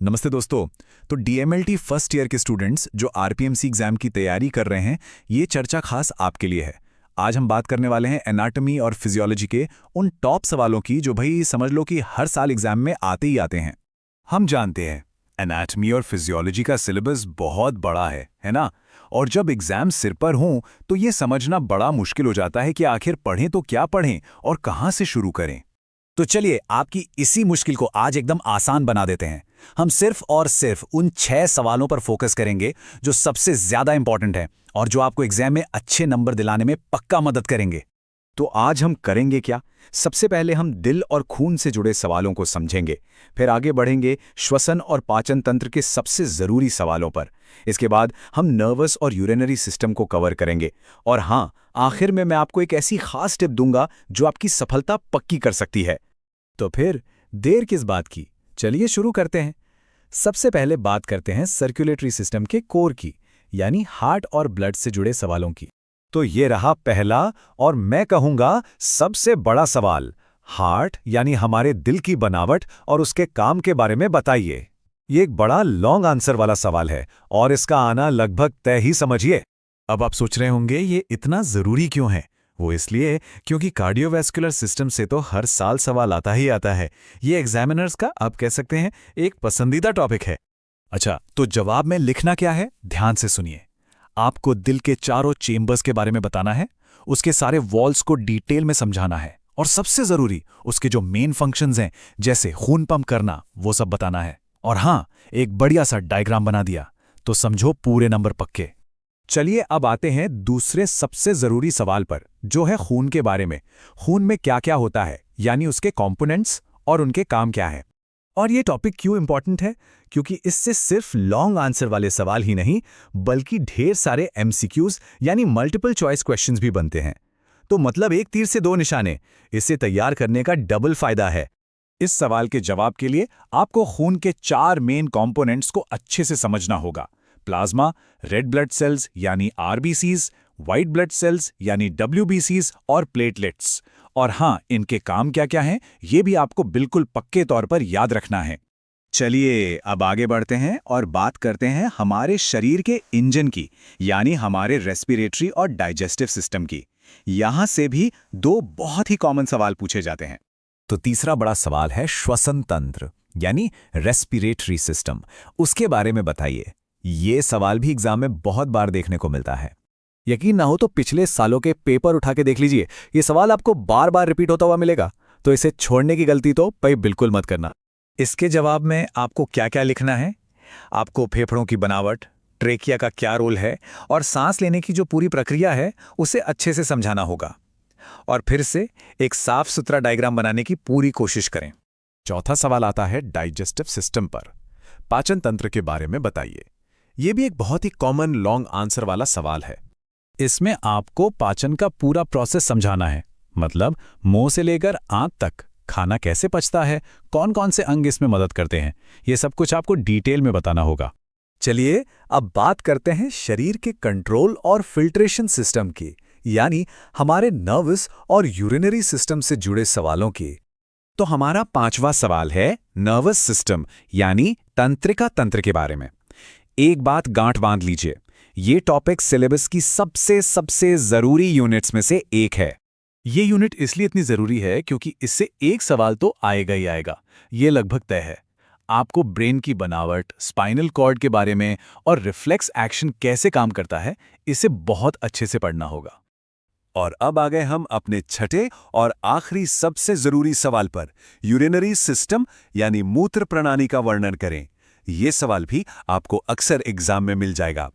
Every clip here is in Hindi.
नमस्ते दोस्तों। तो डीएमएलटी फर्स्ट ईयर के स्टूडेंट्स जो आरपीएमसी एग्जाम की तैयारी कर रहे हैं, ये चर्चा खास आपके लिए है। आज हम बात करने वाले हैं एनाटॉमी और फिजियोलॉजी के उन टॉप सवालों की जो भाई समझ लो कि हर साल एग्जाम में आते ही आते हैं। हम जानते हैं एनाटॉमी और फिजियोलॉजी का सिलेबस बहुत बड़ा है ना? और जब एग्जाम सिर पर हों तो ये समझना बड़ा मुश्किल हो जाता है कि आखिर पढ़ें तो क्या पढ़ें और कहाँ से शुरू करें। तो चलिए आपकी इसी मुश्किल को आज एकदम आसान बना देते हैं। हम सिर्फ और सिर्फ उन 6 सवालों पर फोकस करेंगे जो सबसे ज्यादा इंपॉर्टेंट है और जो आपको एग्जाम में अच्छे नंबर दिलाने में पक्का मदद करेंगे। तो आज हम करेंगे क्या? सबसे पहले हम दिल और खून से जुड़े सवालों को समझेंगे, फिर आगे बढ़ेंगे श्वसन और पाचन तंत्र के सबसे ज़रूरी सवालों पर। इसके बाद हम नर्वस और यूरिनरी सिस्टम को कवर करेंगे और हाँ, आखिर में मैं आपको एक ऐसी खास टिप दूंगा जो आपकी सफलता पक्की कर सकती है। तो फिर देर किस बात की, चलिए शुरू करते हैं। सबसे पहले बात करते हैं सर्कुलेटरी सिस्टम के कोर की, यानी हार्ट और ब्लड से जुड़े सवालों की। तो ये रहा पहला और मैं कहूंगा सबसे बड़ा सवाल। हार्ट यानी हमारे दिल की बनावट और उसके काम के बारे में बताइए। ये एक बड़ा लॉन्ग आंसर वाला सवाल है और इसका आना लगभग तय ही समझिए। अब आप सोच रहे होंगे ये इतना जरूरी क्यों है? वो इसलिए क्योंकि कार्डियोवैस्कुलर सिस्टम से तो हर साल सवाल आता ही आता है। ये एग्जामिनर्स का, आप कह सकते हैं, एक पसंदीदा टॉपिक है। अच्छा, तो जवाब में लिखना क्या है, ध्यान से सुनिए। आपको दिल के चारों चेम्बर्स के बारे में बताना है, उसके सारे वॉल्स को डिटेल में समझाना है और सबसे जरूरी उसके जो मेन फंक्शंस हैं जैसे खून पंप करना, वो सब बताना है। और हाँ, एक बढ़िया सा डायग्राम बना दिया तो समझो पूरे नंबर पक्के। चलिए अब आते हैं दूसरे सबसे जरूरी सवाल पर, जो है खून के बारे में। खून में क्या क्या होता है, यानी उसके कंपोनेंट्स और उनके काम क्या है। और ये टॉपिक क्यों इंपॉर्टेंट है? क्योंकि इससे सिर्फ लॉन्ग आंसर वाले सवाल ही नहीं, बल्कि ढेर सारे एमसीक्यूज यानी मल्टीपल चॉइस क्वेश्चंस भी बनते हैं। तो मतलब एक तीर से दो निशाने। इसे तैयार करने का डबल फायदा है। इस सवाल के जवाब के लिए आपको खून के 4 मेन कंपोनेंट्स को अच्छे से समझना होगा। प्लाज्मा, रेड ब्लड सेल्स यानी आरबीसीज, व्हाइट ब्लड सेल्स यानी डब्ल्यूबीसीज और प्लेटलेट्स। और हाँ, इनके काम क्या क्या हैं, ये भी आपको बिल्कुल पक्के तौर पर याद रखना है। चलिए अब आगे बढ़ते हैं और बात करते हैं हमारे शरीर के इंजन की, यानी हमारे रेस्पिरेटरी और डाइजेस्टिव सिस्टम की। यहां से भी 2 बहुत ही कॉमन सवाल पूछे जाते हैं। तो तीसरा बड़ा सवाल है श्वसन तंत्र यानी रेस्पिरेटरी सिस्टम। उसके बारे में बताइए। ये सवाल भी एग्जाम में बहुत बार देखने को मिलता है। यकीन ना हो तो पिछले सालों के पेपर उठा के देख लीजिए, ये सवाल आपको बार बार रिपीट होता हुआ मिलेगा। तो इसे छोड़ने की गलती तो भाई बिल्कुल मत करना। इसके जवाब में आपको क्या क्या लिखना है? आपको फेफड़ों की बनावट, ट्रेकिया का क्या रोल है और सांस लेने की जो पूरी प्रक्रिया है उसे अच्छे से समझाना होगा। और फिर से एक साफ सुथरा डायग्राम बनाने की पूरी कोशिश करें। चौथा सवाल आता है डाइजेस्टिव सिस्टम पर। पाचन तंत्र के बारे में बताइए। ये भी एक बहुत ही कॉमन लॉन्ग आंसर वाला सवाल है। इसमें आपको पाचन का पूरा प्रोसेस समझाना है, मतलब मुंह से लेकर आंत तक खाना कैसे पचता है, कौन कौन से अंग इसमें मदद करते हैं, ये सब कुछ आपको डिटेल में बताना होगा। चलिए अब बात करते हैं शरीर के कंट्रोल और फिल्ट्रेशन सिस्टम की, यानी हमारे नर्वस और यूरिनरी सिस्टम से जुड़े सवालों की। तो हमारा 5वां सवाल है नर्वस सिस्टम यानी तंत्रिका तंत्र के बारे में। एक बात गांठ बांध लीजिए, ये टॉपिक सिलेबस की सबसे जरूरी यूनिट्स में से एक है। ये यूनिट इसलिए इतनी जरूरी है क्योंकि इससे एक सवाल तो आएगा ही आएगा, ये लगभग तय है। आपको ब्रेन की बनावट, स्पाइनल कॉर्ड के बारे में और रिफ्लेक्स एक्शन कैसे काम करता है, इसे बहुत अच्छे से पढ़ना होगा। और अब आ गए हम अपने छठे और आखिरी सबसे जरूरी सवाल पर, यूरिनरी सिस्टम यानी मूत्र प्रणाली का वर्णन करें। ये सवाल भी आपको अक्सर एग्जाम में मिल जाएगा।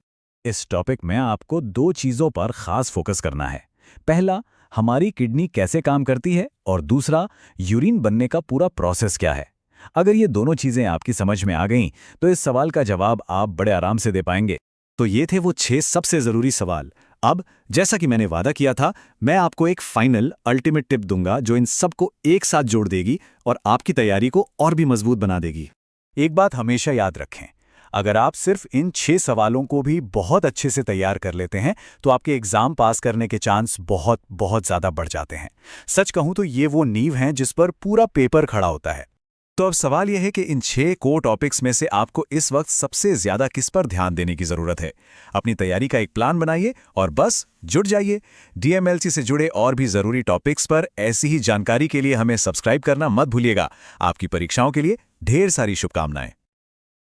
इस टॉपिक में आपको 2 चीजों पर खास फोकस करना है। पहला, हमारी किडनी कैसे काम करती है और दूसरा, यूरिन बनने का पूरा प्रोसेस क्या है। अगर ये दोनों चीजें आपकी समझ में आ गईं, तो इस सवाल का जवाब आप बड़े आराम से दे पाएंगे। तो ये थे वो 6 सबसे जरूरी सवाल। अब जैसा कि मैंने वादा किया था, मैं आपको एक फाइनल अल्टीमेट टिप दूंगा जो इन सबको एक साथ जोड़ देगी और आपकी तैयारी को और भी मजबूत बना देगी। एक बात हमेशा याद रखें, अगर आप सिर्फ इन 6 सवालों को भी बहुत अच्छे से तैयार कर लेते हैं तो आपके एग्जाम पास करने के चांस बहुत बहुत ज्यादा बढ़ जाते हैं। सच कहूं तो ये वो नींव हैं जिस पर पूरा पेपर खड़ा होता है। तो अब सवाल यह है कि इन 6 कोर टॉपिक्स में से आपको इस वक्त सबसे ज्यादा किस पर ध्यान देने की जरूरत है। अपनी तैयारी का एक प्लान बनाइए और बस जुट जाइए। डीएमएलसी से जुड़े और भी जरूरी टॉपिक्स पर ऐसी ही जानकारी के लिए हमें सब्सक्राइब करना मत भूलिएगा। आपकी परीक्षाओं के लिए ढेर सारी शुभकामनाएं।